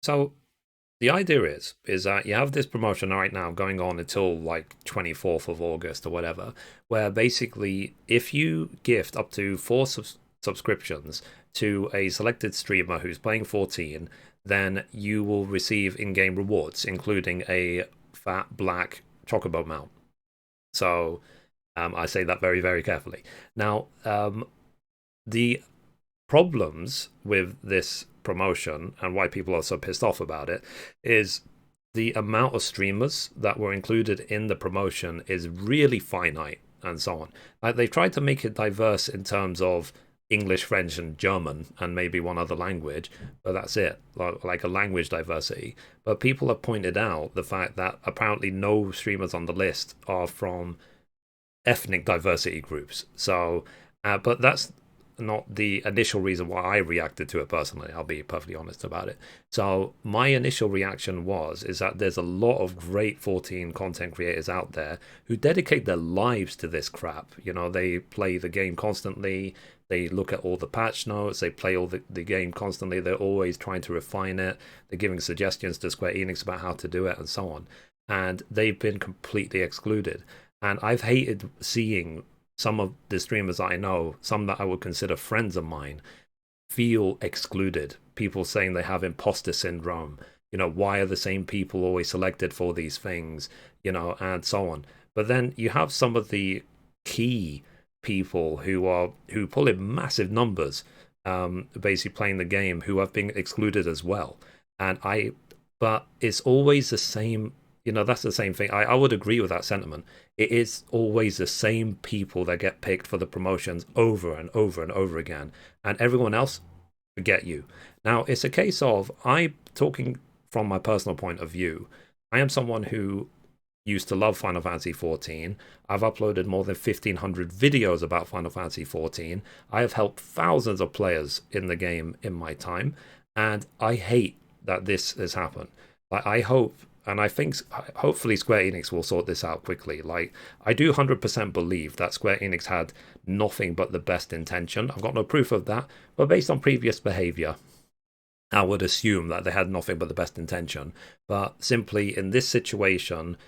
So the idea is that you have this promotion right now going on until like 24th of August or whatever, where basically if you gift up to four subscriptions to a selected streamer who's playing 14, then you will receive in-game rewards, including a fat black chocobo mount. So I say that very, very carefully. Now, the problems with this promotion and why people are so pissed off about it is the amount of streamers that were included in the promotion is really finite and so on. Like they've tried to make it diverse in terms of English, French, and German, and maybe one other language, but that's it, like a language diversity. But people have pointed out the fact that apparently no streamers on the list are from ethnic diversity groups. So, but that's not the initial reason why I reacted to it personally. I'll be perfectly honest about it. So my initial reaction is that there's a lot of great 14 content creators out there who dedicate their lives to this crap. You know, they play the game constantly. They look at all the patch notes. They play all the game constantly. They're always trying to refine it. They're giving suggestions to Square Enix about how to do it and so on. And they've been completely excluded. And I've hated seeing some of the streamers I know, some that I would consider friends of mine, feel excluded. People saying they have imposter syndrome. You know, why are the same people always selected for these things? You know, and so on. But then you have some of the key people who pull in massive numbers, basically playing the game, who have been excluded as well. But it's always the same. You know, that's the same thing. I would agree with that sentiment. It is always the same people that get picked for the promotions over and over and over again, and everyone else forget you. Now, it's a case of I talking from my personal point of view. I am someone who used to love Final Fantasy XIV. I've uploaded more than 1,500 videos about Final Fantasy XIV. I have helped thousands of players in the game in my time, and I hate that this has happened. Like, I hope, and I think hopefully Square Enix will sort this out quickly. Like, I do 100% believe that Square Enix had nothing but the best intention. I've got no proof of that, but based on previous behavior, I would assume that they had nothing but the best intention. But simply in this situation,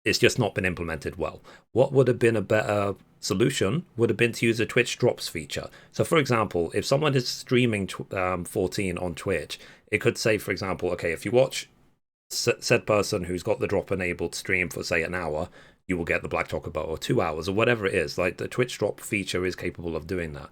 it's just not been implemented well. What would have been a better solution would have been to use a Twitch drops feature. So, for example, if someone is streaming 14 on Twitch, it could say, for example, okay, if you watch said person who's got the drop enabled stream for, say, an hour, you will get the Black Chocobo, or 2 hours, or whatever it is. Like, the Twitch drop feature is capable of doing that.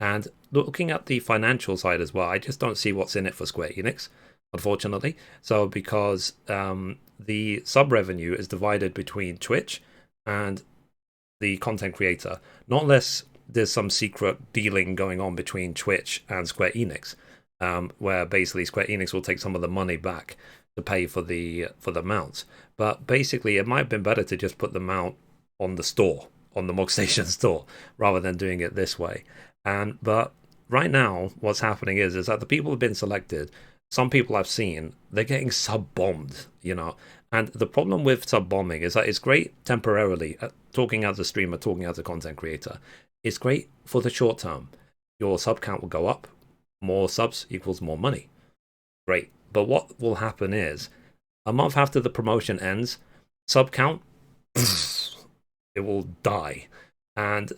And looking at the financial side as well, I just don't see what's in it for Square Enix, unfortunately. So, because the sub revenue is divided between Twitch and the content creator, not unless there's some secret dealing going on between Twitch and Square Enix, where basically Square Enix will take some of the money back to pay for the mounts. But basically, it might have been better to just put the mount on the store, on the Mogstation store, rather than doing it this way. But right now, what's happening is that the people who've been selected, some people I've seen, they're getting sub-bombed, you know. And the problem with sub-bombing is that it's great temporarily, talking as a streamer, talking as a content creator. It's great for the short term. Your sub count will go up. More subs equals more money. Great. But what will happen is, a month after the promotion ends, sub count, it will die. And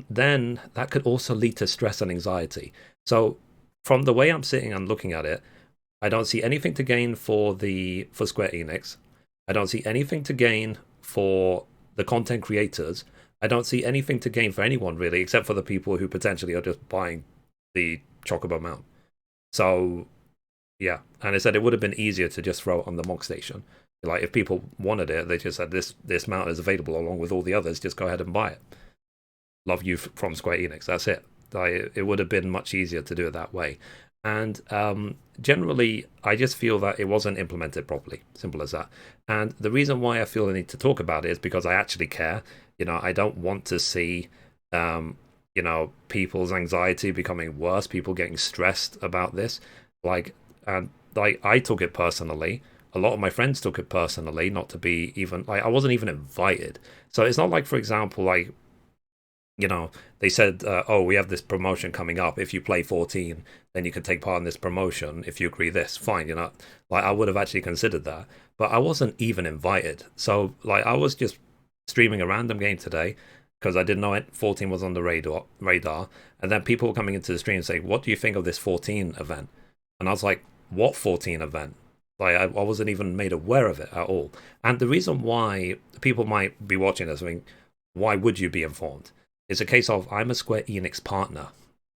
then that could also lead to stress and anxiety. So from the way I'm sitting and looking at it, I don't see anything to gain for Square Enix. I don't see anything to gain for the content creators. I don't see anything to gain for anyone really, except for the people who potentially are just buying the Chocobo mount. So yeah, and I said it would have been easier to just throw it on the Mogstation. Like, if people wanted it, they just said this mount is available along with all the others. Just go ahead and buy it. Love you from Square Enix. That's it. It would have been much easier to do it that way. And generally, I just feel that it wasn't implemented properly. Simple as that. And the reason why I feel the need to talk about it is because I actually care. You know, I don't want to see, you know, people's anxiety becoming worse, people getting stressed about this. I took it personally. A lot of my friends took it personally, not to be even, like, I wasn't even invited. So it's not like, for example, like, you know, they said, oh, we have this promotion coming up. If you play 14, then you can take part in this promotion. If you agree this, fine, you know. Like, I would have actually considered that. But I wasn't even invited. So, like, I was just streaming a random game today because I didn't know it. 14 was on the radar. And then people were coming into the stream saying, what do you think of this 14 event? And I was like, what 14 event? Like, I wasn't even made aware of it at all. And the reason why people might be watching this, I mean, why would you be informed? It's a case of I'm a Square Enix partner.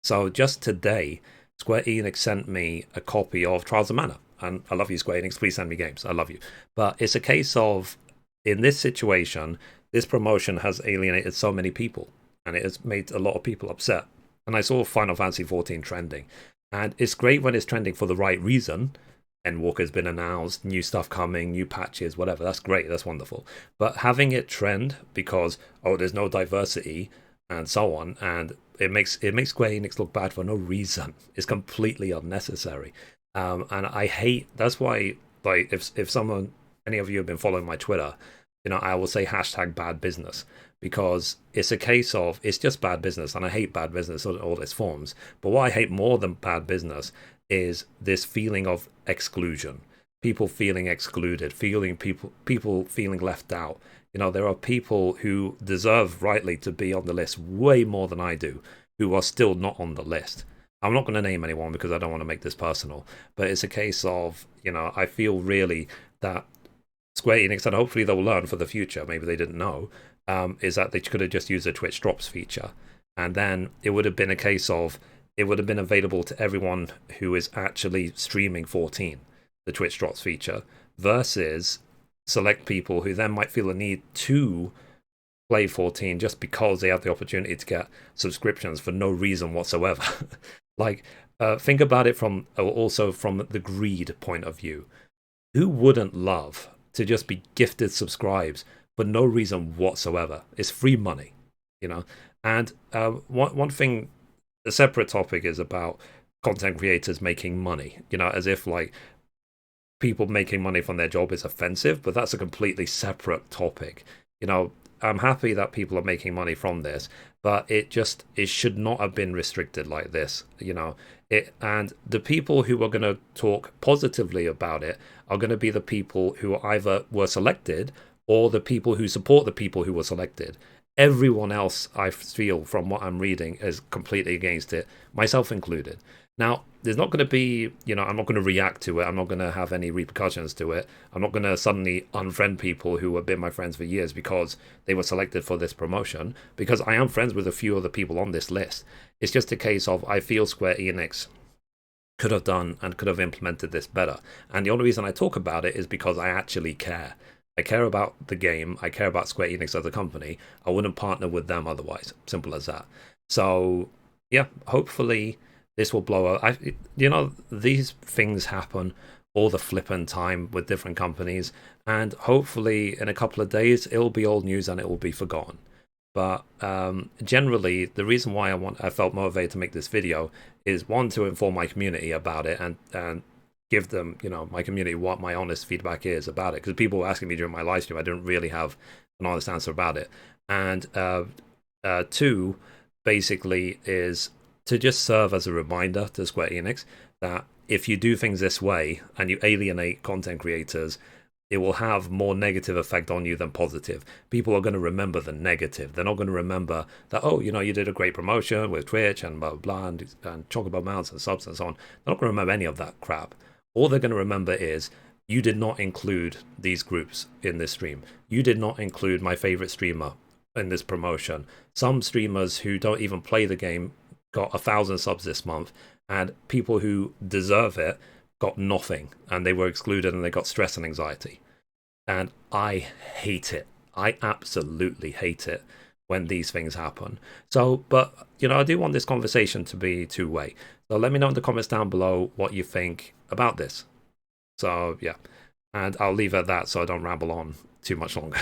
So just today, Square Enix sent me a copy of Trials of Mana. And I love you, Square Enix. Please send me games. I love you. But it's a case of, in this situation, this promotion has alienated so many people. And it has made a lot of people upset. And I saw Final Fantasy XIV trending. And it's great when it's trending for the right reason. Endwalker's been announced, new stuff coming, new patches, whatever. That's great. That's wonderful. But having it trend because, oh, there's no diversity and so on, and it makes Square Enix look bad for no reason. It's completely unnecessary, and I hate. That's why, like, if someone, any of you have been following my Twitter, you know, I will say hashtag bad business because it's a case of it's just bad business, and I hate bad business in all its forms. But what I hate more than bad business is this feeling of exclusion, people feeling excluded, feeling people feeling left out. You know, there are people who deserve rightly to be on the list way more than I do, who are still not on the list. I'm not going to name anyone because I don't want to make this personal, but it's a case of, you know, I feel really that Square Enix, and hopefully they'll learn for the future, maybe they didn't know, is that they could have just used the Twitch Drops feature. And then it would have been a case of, it would have been available to everyone who is actually streaming 14, the Twitch Drops feature, versus select people who then might feel a need to play 14 just because they have the opportunity to get subscriptions for no reason whatsoever. Like, think about it from also from the greed point of view. Who wouldn't love to just be gifted subscribes for no reason whatsoever? It's free money, you know. And one thing, a separate topic is about content creators making money, you know, as if like people making money from their job is offensive, but that's a completely separate topic. You know, I'm happy that people are making money from this, but it should not have been restricted like this, you know. And the people who are going to talk positively about it are going to be the people who either were selected or the people who support the people who were selected. Everyone else, I feel, from what I'm reading, is completely against it, myself included. Now, there's not going to be, you know, I'm not going to react to it. I'm not going to have any repercussions to it. I'm not going to suddenly unfriend people who have been my friends for years because they were selected for this promotion, because I am friends with a few other people on this list. It's just a case of, I feel Square Enix could have done and could have implemented this better. And the only reason I talk about it is because I actually care. I care about the game. I care about Square Enix as a company. I wouldn't partner with them otherwise. Simple as that. So, yeah, hopefully this will blow up. You know, these things happen all the flipping time with different companies, and hopefully in a couple of days it'll be old news and it will be forgotten. But generally, the reason why I felt motivated to make this video is, one, to inform my community about it and give them, you know, my community what my honest feedback is about it, because people were asking me during my live stream, I didn't really have an honest answer about it. And two, basically, is to just serve as a reminder to Square Enix that if you do things this way and you alienate content creators, it will have more negative effect on you than positive. People are going to remember the negative. They're not going to remember that, oh, you know, you did a great promotion with Twitch and blah, blah, and Chocobo mounts and subs and so on. They're not going to remember any of that crap. All they're going to remember is, you did not include these groups in this stream. You did not include my favorite streamer in this promotion. Some streamers who don't even play the game got 1,000 subs this month, and people who deserve it got nothing, and they were excluded and they got stress and anxiety. And I hate it. I absolutely hate it when these things happen. So, but, you know, I do want this conversation to be two-way. So let me know in the comments down below what you think about this. So, yeah. And I'll leave it at that so I don't ramble on too much longer.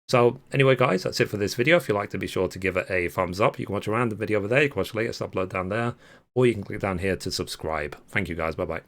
So, anyway, guys, that's it for this video. If you like to, be sure to give it a thumbs up. You can watch a random video over there. You can watch the latest upload down there. Or you can click down here to subscribe. Thank you, guys. Bye-bye.